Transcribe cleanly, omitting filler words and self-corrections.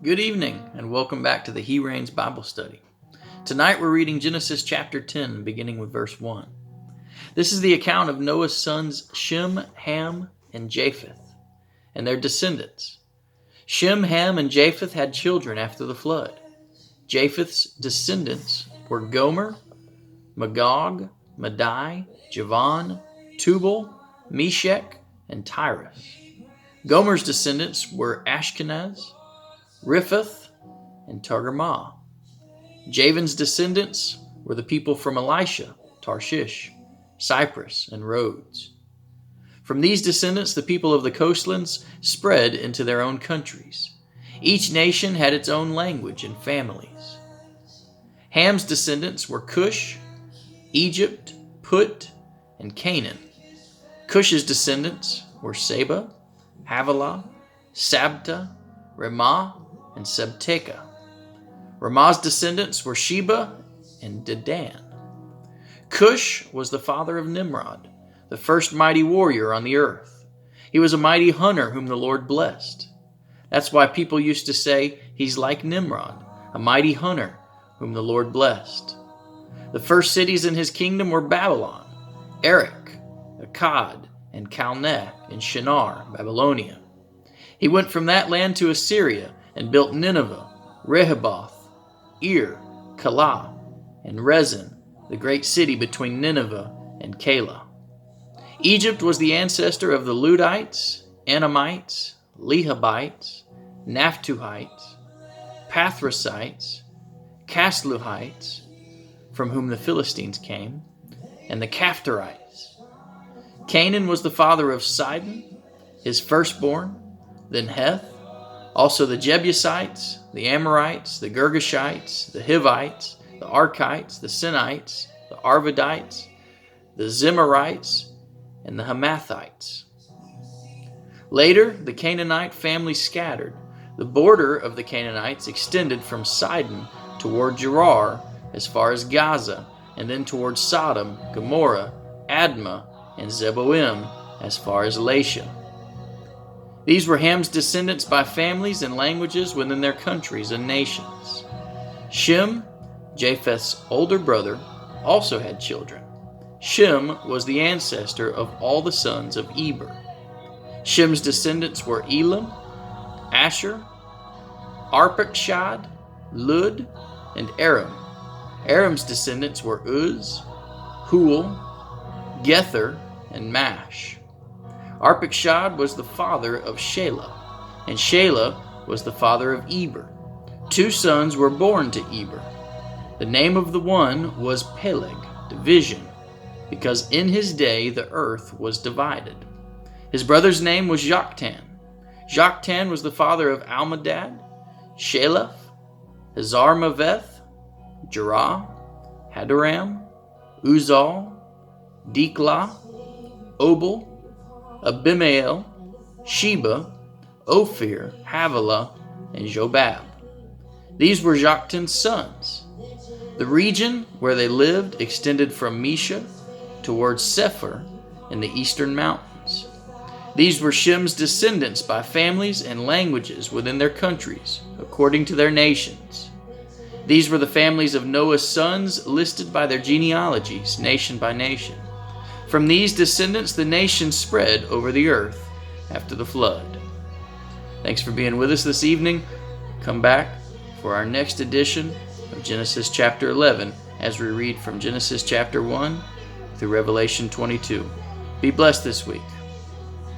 Good evening, and welcome back to the He Reigns Bible Study. Tonight we're reading Genesis chapter 10, beginning with verse 1. This is the account of Noah's sons Shem, Ham, and Japheth, and their descendants. Shem, Ham, and Japheth had children after the flood. Japheth's descendants were Gomer, Magog, Madai, Javan, Tubal, Meshech, and Tyrus. Gomer's descendants were Ashkenaz, Riphath, and Togarmah. Javan's descendants were the people from Elisha, Tarshish, Cyprus, and Rhodes. From these descendants, the people of the coastlands spread into their own countries. Each nation had its own language and families. Ham's descendants were Cush, Egypt, Put, and Canaan. Cush's descendants were Seba, Havilah, Sabta, Ramah, and Sabteka. Ramah's descendants were Sheba and Dedan. Cush was the father of Nimrod, the first mighty warrior on the earth. He was a mighty hunter whom the Lord blessed. That's why people used to say he's like Nimrod, a mighty hunter whom the Lord blessed. The first cities in his kingdom were Babylon, Erech, Akkad, and Calneh in Shinar, Babylonia. He went from that land to Assyria and built Nineveh, Rehoboth, Ir, Calah, and Rezin, the great city between Nineveh and Calah. Egypt was the ancestor of the Ludites, Anamites, Lehabites, Naphtuhites, Pathrasites, Casluhites, from whom the Philistines came, and the Caphtorites. Canaan was the father of Sidon, his firstborn, then Heth, also the Jebusites, the Amorites, the Girgashites, the Hivites, the Arkites, the Sinites, the Arvadites, the Zemarites, and the Hamathites. Later, the Canaanite family scattered. The border of the Canaanites extended from Sidon toward Gerar as far as Gaza, and then toward Sodom, Gomorrah, Admah, and Zeboim as far as Lasha. These were Ham's descendants by families and languages within their countries and nations. Shem, Japheth's older brother, also had children. Shem was the ancestor of all the sons of Eber. Shem's descendants were Elam, Asher, Arpachshad, Lud, and Aram. Aram's descendants were Uz, Hul, Gether, and Mash. Arpachshad was the father of Shelah, and Shelah was the father of Eber. Two sons were born to Eber. The name of the one was Peleg, division, because in his day the earth was divided. His brother's name was Joktan. Joktan was the father of Almadad, Sheleph, Hazarmaveth, Jerah, Hadoram, Uzal, Diklah, Obal, Abimael, Sheba, Ophir, Havilah, and Jobab. These were Joktan's sons. The region where they lived extended from Mesha towards Sephir in the eastern mountains. These were Shem's descendants by families and languages within their countries, according to their nations. These were the families of Noah's sons listed by their genealogies, nation by nation. From these descendants, the nations spread over the earth after the flood. Thanks for being with us this evening. Come back for our next edition of Genesis chapter 11 as we read from Genesis chapter 1 through Revelation 22. Be blessed this week.